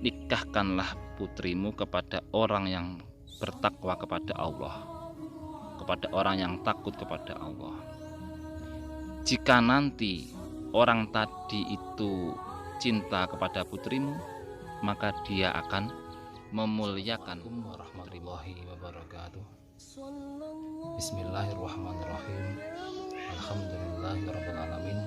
nikahkanlah putrimu kepada orang yang bertakwa kepada Allah, kepada orang yang takut kepada Allah. Jika nanti orang tadi itu cinta kepada putrimu, maka dia akan memuliakan. Warahmatullahi wabarakatuh. Bismillahirrahmanirrahim. Alhamdulillahirabbil alamin.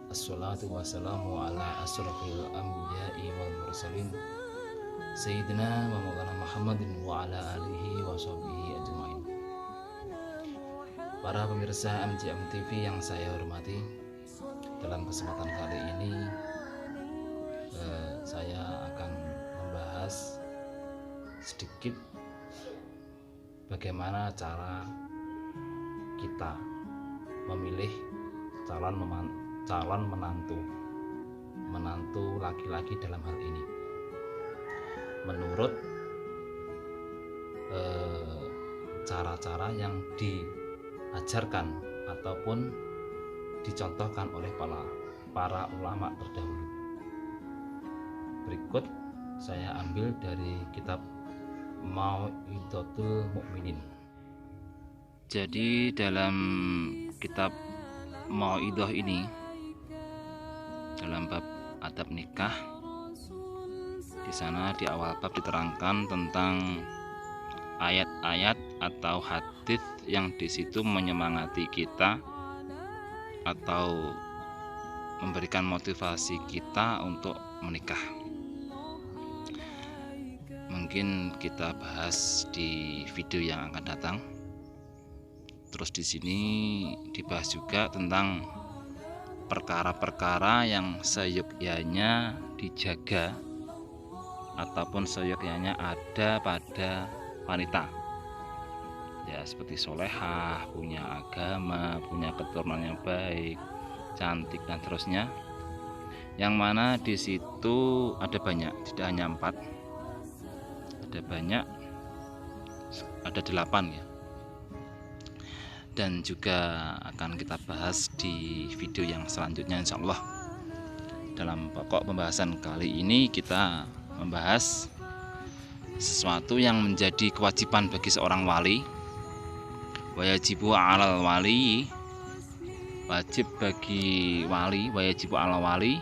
Assalatu wassalamu ala asrofil anbiya'i wal mursalin Sayyidina wa maulana Muhammadin wa ala alihi wa sahbihi ajma'in. Para pemirsa MJM TV yang saya hormati, dalam kesempatan kali ini saya akan membahas sedikit bagaimana cara kita memilih calon menantu laki-laki dalam hal ini menurut cara-cara yang diajarkan ataupun dicontohkan oleh para ulama terdahulu. Berikut saya ambil dari kitab Mau'izatul Mukminin. Jadi dalam kitab Mau'izah ini, dalam bab adab nikah, di sana di awal bab diterangkan tentang ayat-ayat atau hadis yang di situ menyemangati kita atau memberikan motivasi kita untuk menikah. Mungkin kita bahas di video yang akan datang. Terus di sini dibahas juga tentang perkara-perkara yang seyogyanya dijaga ataupun seyogyanya ada pada wanita. Ya, seperti solehah, punya agama, punya keturunan yang baik, cantik dan terusnya. Yang mana di situ ada banyak, tidak hanya 4. Ada banyak, ada 8 ya. Dan juga akan kita bahas di video yang selanjutnya insya Allah. Dalam pokok pembahasan kali ini kita membahas sesuatu yang menjadi kewajiban bagi seorang wali. Wajibu alal wali, wajib bagi wali, wajibu alal wali,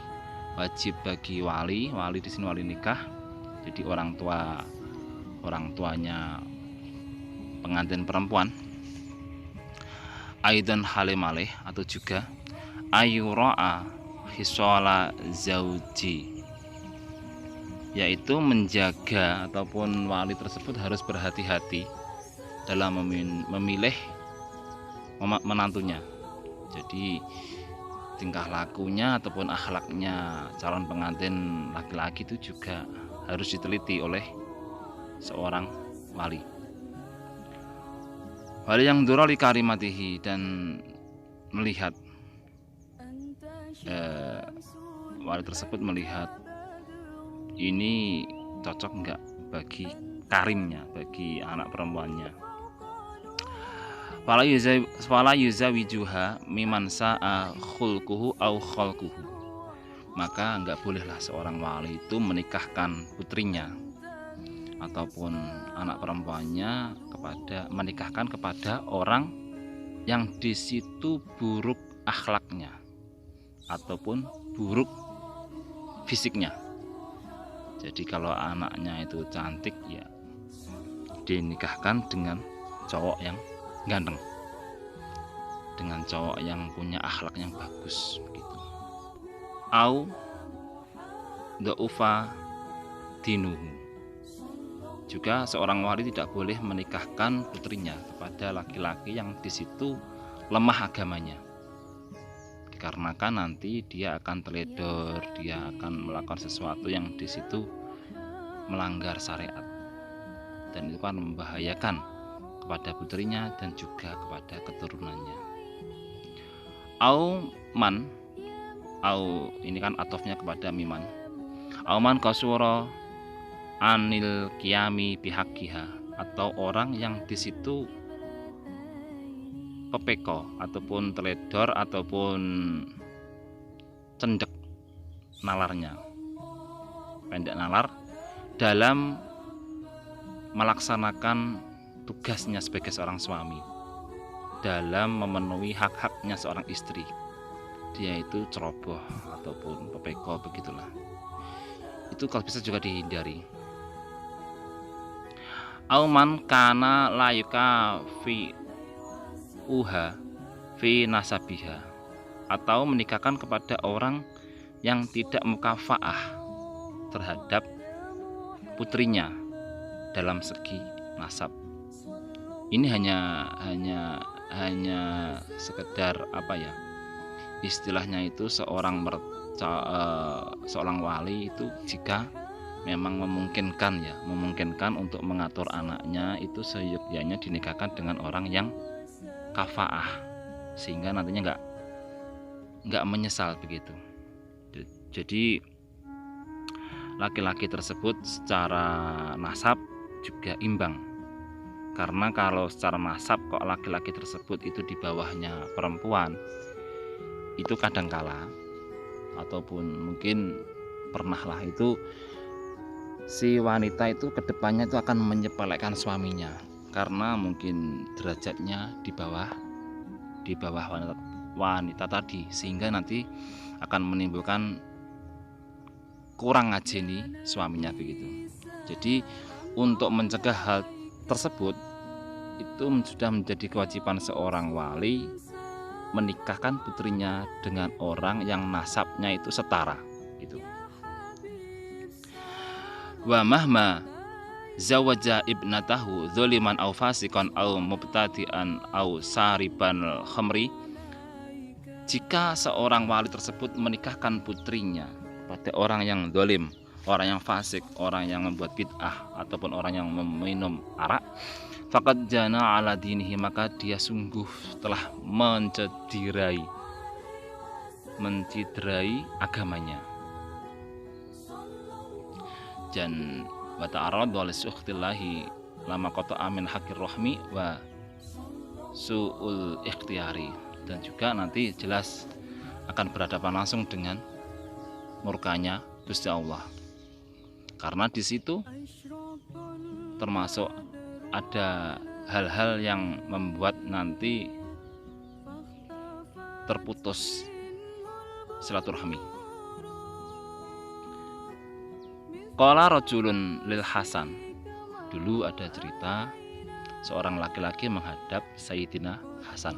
wajib bagi wali. Wali di sini wali nikah, jadi orang tuanya pengantin perempuan. Aidan halimalih, atau juga ayura'a hisola zauji, yaitu menjaga ataupun wali tersebut harus berhati-hati dalam memilih menantunya. Jadi tingkah lakunya ataupun akhlaknya calon pengantin laki-laki itu juga harus diteliti oleh seorang wali. Wali yang durali karimatihi, dan melihat wali tersebut melihat ini cocok enggak bagi karimnya, bagi anak perempuannya. Fala yuzawijuha miman sa'a khulquhu au khalquhu, maka enggak bolehlah seorang wali itu menikahkan putrinya ataupun anak perempuannya menikahkan kepada orang yang di situ buruk akhlaknya ataupun buruk fisiknya. Jadi kalau anaknya itu cantik, ya dinikahkan dengan cowok yang ganteng, dengan cowok yang punya akhlak yang bagus begitu. Au dha'ufa dinuhu, juga seorang wali tidak boleh menikahkan putrinya kepada laki-laki yang di situ lemah agamanya, dikarenakan nanti dia akan teledor, dia akan melakukan sesuatu yang di situ melanggar syariat, dan itu kan membahayakan kepada putrinya dan juga kepada keturunannya. Auman, ini kan atofnya kepada miman. Auman kasuro anil qiyami bihaqiha, atau orang yang di situ pepeko ataupun teledor ataupun cendek nalarnya, pendek nalar dalam melaksanakan tugasnya sebagai seorang suami, dalam memenuhi hak-haknya seorang istri. Dia itu ceroboh ataupun pepeko begitulah. Itu kalau bisa juga dihindari. Auman kana layuka fi uha fi nasabiha, atau menikahkan kepada orang yang tidak mukafaah terhadap putrinya dalam segi nasab. Ini hanya sekedar apa ya, istilahnya itu seorang wali itu jika memang memungkinkan untuk mengatur anaknya itu seyogyanya dinikahkan dengan orang yang kafaah, sehingga nantinya nggak menyesal begitu. Jadi laki-laki tersebut secara nasab juga imbang, karena kalau secara nasab kok laki-laki tersebut itu di bawahnya perempuan, itu kadangkala ataupun mungkin pernahlah itu si wanita itu kedepannya itu akan menyepelekan suaminya, karena mungkin derajatnya di bawah wanita tadi, sehingga nanti akan menimbulkan kurang ngajeni suaminya begitu. Jadi untuk mencegah hal tersebut itu sudah menjadi kewajiban seorang wali menikahkan putrinya dengan orang yang nasabnya itu setara gitu. Wa mahma zawaja ibnatahu dzaliman aw fasiqan aw mubtadi'an aw sariban khamri, jika seorang wali tersebut menikahkan putrinya pada orang yang zalim, orang yang fasik, orang yang membuat bid'ah ataupun orang yang meminum arak, faqad jana ala dinihi, maka dia sungguh telah menciderai agamanya. Dan wa ta'arad wa lisukhtillahi lama qata amin hakir rahmi wa su'ul ikhtiyari, dan juga nanti jelas akan berhadapan langsung dengan murkanya Gusti Allah, karena di situ termasuk ada hal-hal yang membuat nanti terputus silaturahmi. Qala rajulun lil Hasan, dulu ada cerita seorang laki-laki menghadap Sayyidina Hasan.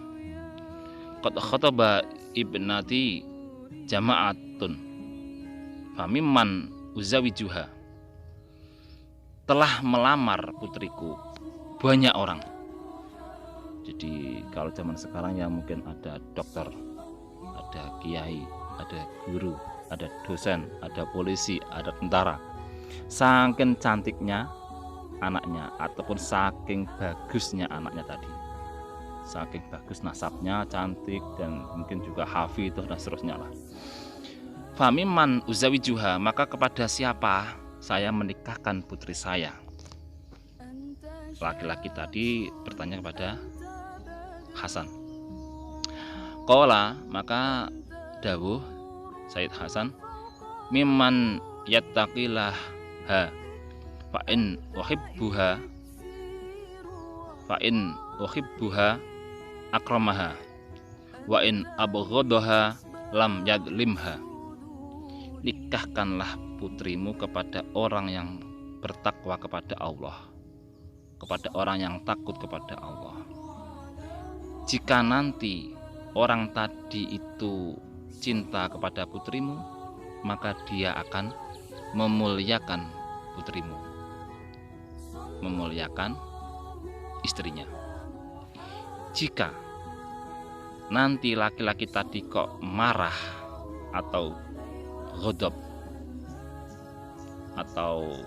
Qad khataba ibnati jama'atun famimman uzawijuha, telah melamar putriku banyak orang. Jadi kalau zaman sekarang ya mungkin ada dokter, ada kiai, ada guru, ada dosen, ada polisi, ada tentara. Saking cantiknya anaknya ataupun saking bagusnya anaknya tadi, saking bagus nasabnya, cantik, dan mungkin juga hafidh dan seterusnya lah. Famiman uzawijuha, maka kepada siapa saya menikahkan putri saya? Laki-laki tadi bertanya kepada Hasan. Qala, maka dawuh Sayyid Hasan, mimman yattaqillah fa in uhibbuha akramaha wa in abghadaha lam yadlimha. Nikahkanlah putrimu kepada orang yang bertakwa kepada Allah, kepada orang yang takut kepada Allah. Jika nanti orang tadi itu cinta kepada putrimu, maka dia akan memuliakan putrimu, memuliakan istrinya. Jika nanti laki-laki tadi kok marah atau ghadab atau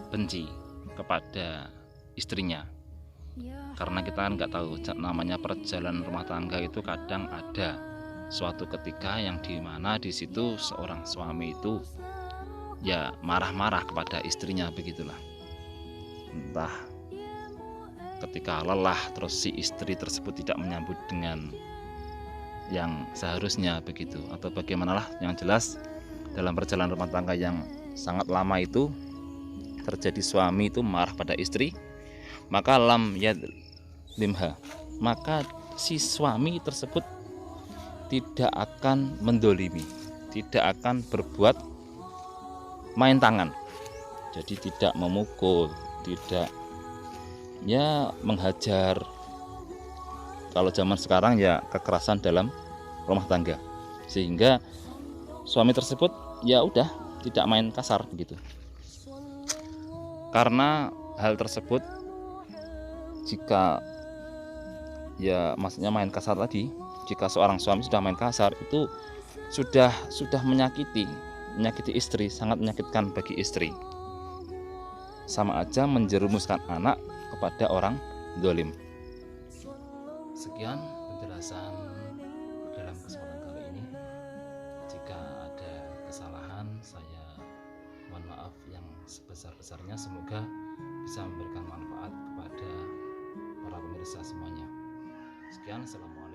benci kepada istrinya, karena kita kan nggak tahu namanya perjalanan rumah tangga itu kadang ada suatu ketika yang dimana di situ seorang suami itu ya marah-marah kepada istrinya begitulah, entah ketika lelah terus si istri tersebut tidak menyambut dengan yang seharusnya begitu, atau bagaimanalah, yang jelas dalam perjalanan rumah tangga yang sangat lama itu terjadi suami itu marah pada istri, maka lam yadlimha, maka si suami tersebut tidak akan mendolimi, tidak akan berbuat main tangan. Jadi tidak memukul, tidak menghajar. Kalau zaman sekarang ya kekerasan dalam rumah tangga, sehingga suami tersebut ya udah tidak main kasar begitu. Karena hal tersebut, jika maksudnya main kasar tadi, jika seorang suami sudah main kasar itu sudah menyakiti istri, sangat menyakitkan bagi istri. Sama aja menjerumuskan anak kepada orang zalim. Sekian penjelasan dalam kesempatan kali ini. Jika ada kesalahan, saya mohon maaf yang sebesar-besarnya. Semoga bisa memberikan manfaat kepada para pemirsa semuanya. Sekian, assalamualaikum.